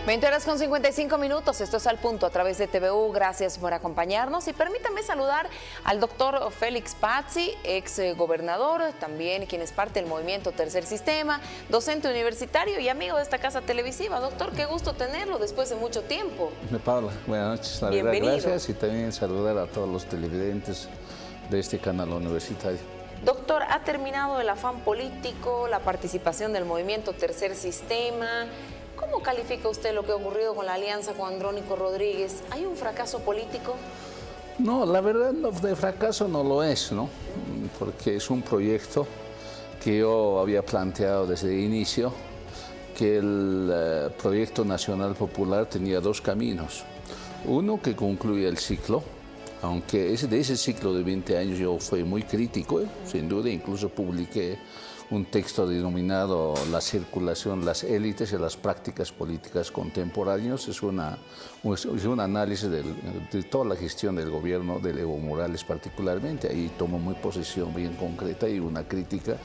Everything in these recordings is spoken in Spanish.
20 horas con 55 minutos, esto es Al Punto a través de TVU, gracias por acompañarnos y permítame saludar al doctor Félix Pazzi, ex gobernador, también quien es parte del movimiento Tercer Sistema, docente universitario y amigo de esta casa televisiva. Doctor, qué gusto tenerlo después de mucho tiempo. Paula, buenas noches, la verdad, gracias y también saludar a todos los televidentes de este canal universitario. Doctor, ¿ha terminado el afán político, la participación del movimiento Tercer Sistema? ¿Cómo califica usted lo que ha ocurrido con la alianza con Andrónico Rodríguez? ¿Hay un fracaso político? No, la verdad de fracaso no lo es, ¿no? Porque es un proyecto que yo había planteado desde el inicio, que el proyecto nacional popular tenía dos caminos. Uno que concluye el ciclo, aunque de ese ciclo de 20 años yo fui muy crítico, sin duda, incluso publiqué un texto denominado La circulación, las élites y las prácticas políticas contemporáneas. Es un análisis de toda la gestión del gobierno de Evo Morales particularmente. Ahí tomo muy posición bien concreta y una crítica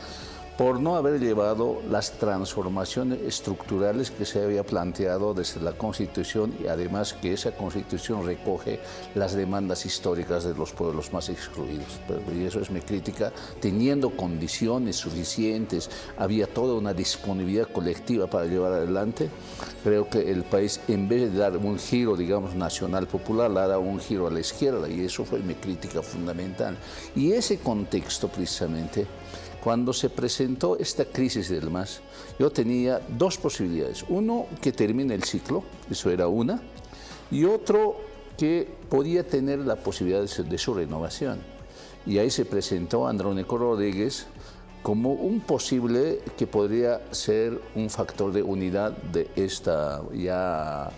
por no haber llevado las transformaciones estructurales que se había planteado desde la Constitución y además que esa Constitución recoge las demandas históricas de los pueblos más excluidos. Y eso es mi crítica, teniendo condiciones suficientes, había toda una disponibilidad colectiva para llevar adelante. Creo que el país, en vez de dar un giro, digamos, nacional popular, le ha dado un giro a la izquierda y eso fue mi crítica fundamental. Y ese contexto precisamente, cuando se presentó esta crisis del MAS, yo tenía dos posibilidades. Uno, que termine el ciclo, eso era una, y otro, que podía tener la posibilidad de su renovación. Y ahí se presentó Andrónico Rodríguez como un posible que podría ser un factor de unidad de esta ya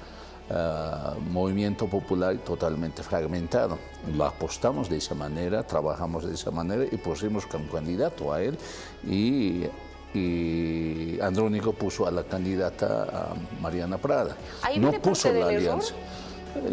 movimiento popular totalmente fragmentado. Lo apostamos de esa manera, trabajamos de esa manera y pusimos como candidato a él y Andrónico puso a la candidata a Mariana Prada. No puso la alianza.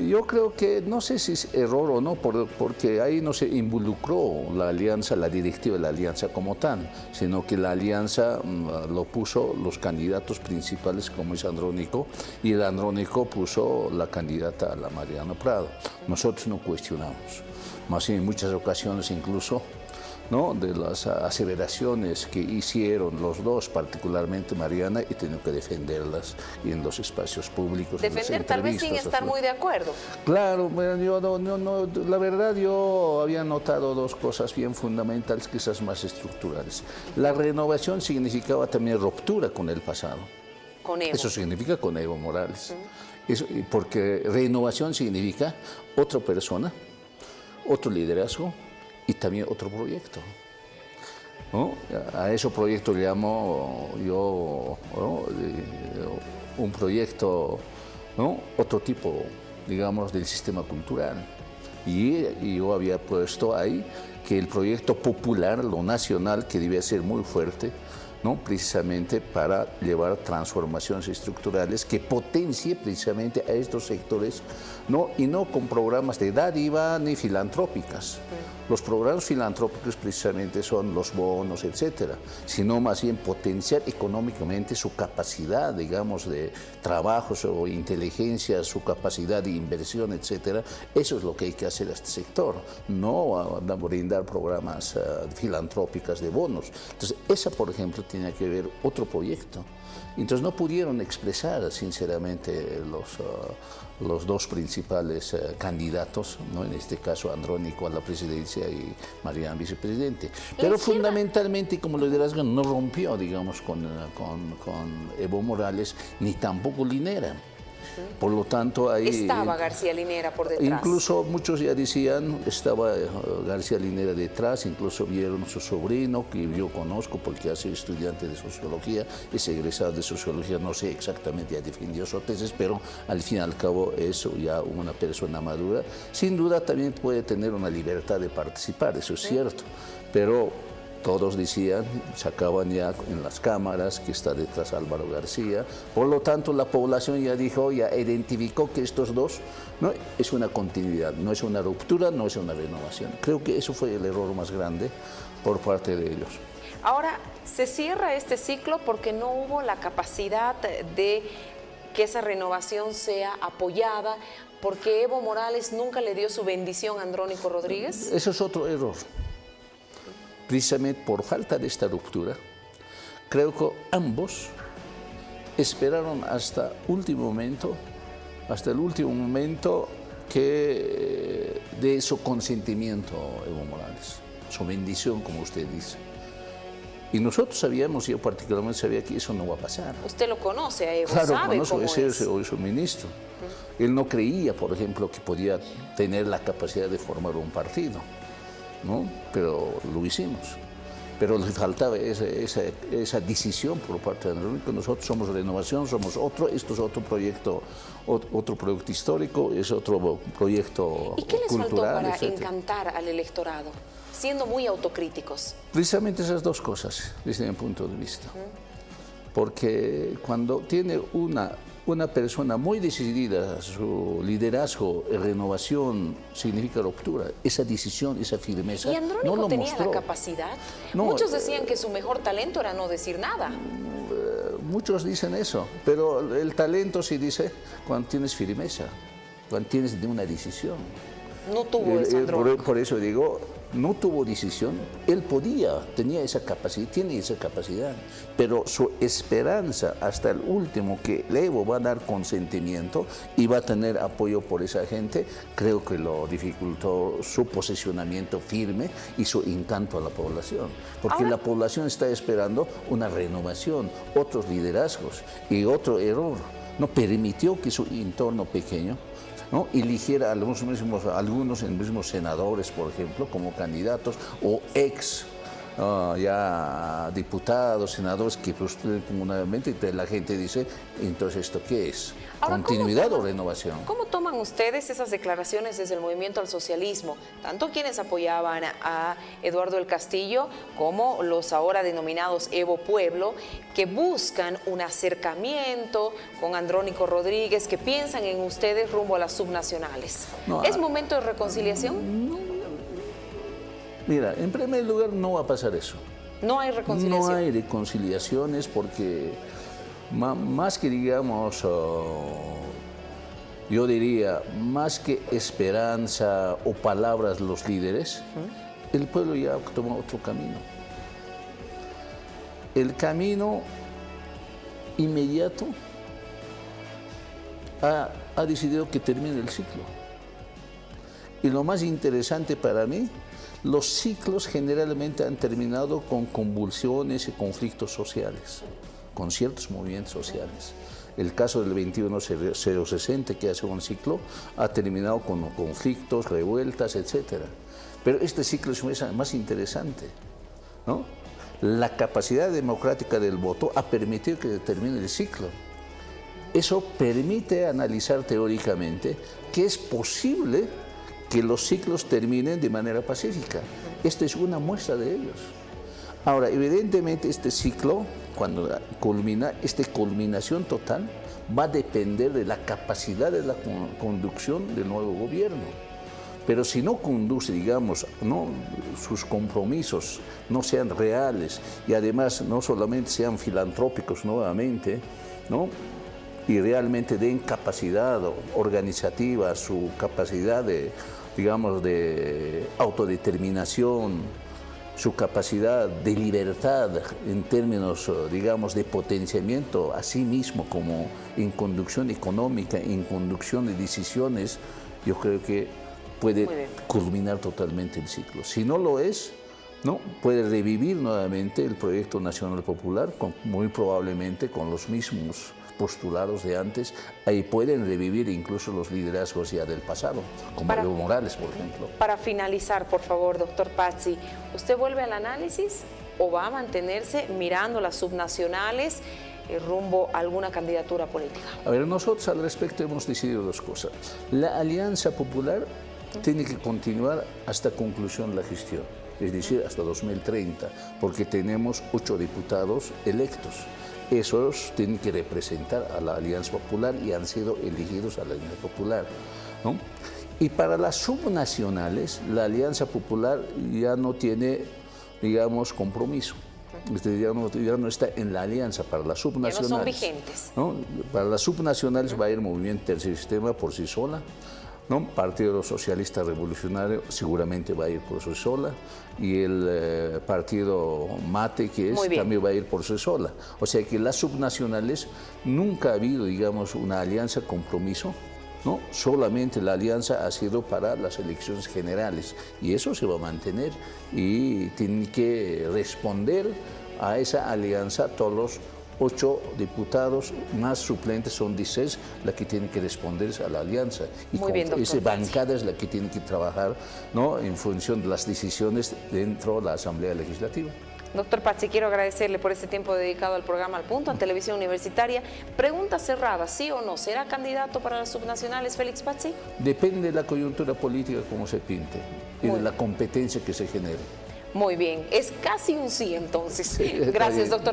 Yo creo que, no sé si es error o no, porque ahí no se involucró la alianza, la directiva de la alianza como tal, sino que la alianza lo puso los candidatos principales como es Andrónico, y el Andrónico puso la candidata a la Mariana Prado. Nosotros no cuestionamos, más bien en muchas ocasiones incluso, ¿no?, de las aseveraciones que hicieron los dos, particularmente Mariana, y tengo que defenderlas en los espacios públicos. Defender tal vez sin estar muy de acuerdo. Claro, bueno, yo la verdad yo había notado dos cosas bien fundamentales, quizás más estructurales. La renovación significaba también ruptura con el pasado. Con Evo. Eso significa con Evo Morales. Eso, porque renovación significa otra persona, otro liderazgo, y también otro proyecto, ¿no? A ese proyecto le llamo yo, ¿no?, un proyecto, ¿no?, otro tipo, digamos, del sistema cultural. Y yo había puesto ahí que el proyecto popular, lo nacional, que debía ser muy fuerte, ¿no?, precisamente para llevar transformaciones estructurales que potencie precisamente a estos sectores, ¿no?, y no con programas de dádiva ni filantrópicas. Los programas filantrópicos precisamente son los bonos, etcétera, sino más bien potenciar económicamente su capacidad, digamos, de trabajos o inteligencia, su capacidad de inversión, etcétera. Eso es lo que hay que hacer a este sector, no brindar programas filantrópicos de bonos. Entonces, esa, por ejemplo, tenía que ver otro proyecto. Entonces no pudieron expresar sinceramente los dos principales candidatos, ¿no?, en este caso Andrónico a la presidencia y Mariana vicepresidente. Pero fundamentalmente como liderazgo no rompió, digamos, con Evo Morales, ni tampoco Linera. Por lo tanto, ahí estaba García Linera por detrás. Incluso muchos ya decían, estaba García Linera detrás, incluso vieron a su sobrino, que yo conozco porque hace estudiante de sociología, es egresado de sociología, no sé exactamente, ya defendió su tesis, pero al fin y al cabo es ya una persona madura. Sin duda también puede tener una libertad de participar, eso es cierto, pero todos decían, sacaban ya en las cámaras que está detrás Álvaro García. Por lo tanto, la población ya dijo, ya identificó que estos dos, no es una continuidad, no es una ruptura, no es una renovación. Creo que eso fue el error más grande por parte de ellos. Ahora, se cierra este ciclo porque no hubo la capacidad de que esa renovación sea apoyada, porque Evo Morales nunca le dio su bendición a Andrónico Rodríguez? Eso es otro error. Precisamente por falta de esta ruptura, creo que ambos esperaron hasta el último momento que de su consentimiento Evo Morales, su bendición, como usted dice. Y nosotros sabíamos, yo particularmente sabía que eso no va a pasar. Usted lo conoce a Evo, claro, sabe conozco, cómo es. Hoy es un ministro. Él no creía, por ejemplo, que podía tener la capacidad de formar un partido, ¿no? Pero lo hicimos. Pero le faltaba esa decisión por parte de Andrónico. Nosotros somos Renovación, somos otro, esto es otro proyecto histórico, es otro proyecto cultural. ¿Y qué les faltó para etcétera. Encantar al electorado, siendo muy autocríticos? Precisamente esas dos cosas, desde mi punto de vista. Porque cuando tiene una persona muy decidida, su liderazgo, renovación, significa ruptura. Esa decisión, esa firmeza. ¿Y Andrónico no lo tenía mostró. la capacidad? No, Muchos decían que su mejor talento era no decir nada. Muchos dicen eso, pero el talento se dice cuando tienes firmeza, cuando tienes una decisión. No tuvo eso, Andrónico. Por eso digo, no tuvo decisión. Él tenía esa capacidad, tiene esa capacidad, pero su esperanza hasta el último que Evo va a dar consentimiento y va a tener apoyo por esa gente, creo que lo dificultó su posicionamiento firme y su encanto a la población. Porque la población está esperando una renovación, otros liderazgos, y otro error, no permitió que su entorno pequeño, ¿no? Eligiera a algunos mismos senadores, por ejemplo, como candidatos, o ya diputados, senadores que postulen comunalmente, y la gente dice, entonces, ¿esto qué es? Ahora, ¿Continuidad o renovación? ¿Cómo toman ustedes esas declaraciones desde el movimiento al socialismo? Tanto quienes apoyaban a Eduardo del Castillo como los ahora denominados Evo Pueblo, que buscan un acercamiento con Andrónico Rodríguez, que piensan en ustedes rumbo a las subnacionales. ¿Es momento de reconciliación? Mira, en primer lugar no va a pasar eso. ¿No hay reconciliación? No hay reconciliaciones porque más que digamos, yo diría, más que esperanza o palabras de los líderes, el pueblo ya toma otro camino. El camino inmediato ha decidido que termine el ciclo. Y lo más interesante para mí, los ciclos generalmente han terminado con convulsiones y conflictos sociales, con ciertos movimientos sociales. El caso del 21-060, que hace un ciclo, ha terminado con conflictos, revueltas, etc. Pero este ciclo es más interesante, ¿no? La capacidad democrática del voto ha permitido que termine el ciclo. Eso permite analizar teóricamente que es posible que los ciclos terminen de manera pacífica. Esta es una muestra de ellos. Ahora, evidentemente este ciclo, cuando culmina, esta culminación total va a depender de la capacidad de la conducción del nuevo gobierno. Pero si no conduce, digamos, sus compromisos no sean reales y además no solamente sean filantrópicos nuevamente, ¿no? Y realmente den capacidad organizativa, su capacidad de, digamos, de autodeterminación, su capacidad de libertad en términos, digamos, de potenciamiento a sí mismo como en conducción económica, en conducción de decisiones, yo creo que puede culminar totalmente el ciclo. Si no lo es, ¿no? Puede revivir nuevamente el proyecto nacional popular, muy probablemente con los mismos postulados de antes. Ahí pueden revivir incluso los liderazgos ya del pasado, como Evo Morales, por ejemplo. Para finalizar, por favor, doctor Pazzi, ¿usted vuelve al análisis o va a mantenerse mirando las subnacionales rumbo a alguna candidatura política? A ver, nosotros al respecto hemos decidido dos cosas. La Alianza Popular tiene que continuar hasta conclusión de la gestión, es decir, hasta 2030, porque tenemos 8 diputados electos. Esos tienen que representar a la Alianza Popular y han sido elegidos a la Alianza Popular, ¿no? Y para las subnacionales, la Alianza Popular ya no tiene, digamos, compromiso. Ya no está en la alianza para las subnacionales. Ya no son vigentes. ¿No? Para las subnacionales va a ir Movimiento Tercer Sistema por sí sola, ¿no? Partido Socialista Revolucionario seguramente va a ir por sí sola, y el Partido Mate, que es, también va a ir por sí sola. O sea que las subnacionales nunca ha habido, digamos, una alianza compromiso, ¿no? Solamente la alianza ha sido para las elecciones generales, y eso se va a mantener, y tienen que responder a esa alianza todos los 8 diputados más suplentes, son 16 las que tienen que responder a la alianza. Y muy bien, esa bancada es la que tiene que trabajar, ¿no? En función de las decisiones dentro de la Asamblea Legislativa. Doctor Pazzi, quiero agradecerle por este tiempo dedicado al programa Al Punto en Televisión Universitaria. Pregunta cerrada, ¿sí o no? ¿Será candidato para las subnacionales Félix Pazzi? Depende de la coyuntura política como se pinte y de la competencia que se genere. Muy bien, es casi un sí entonces. Sí, gracias, doctor.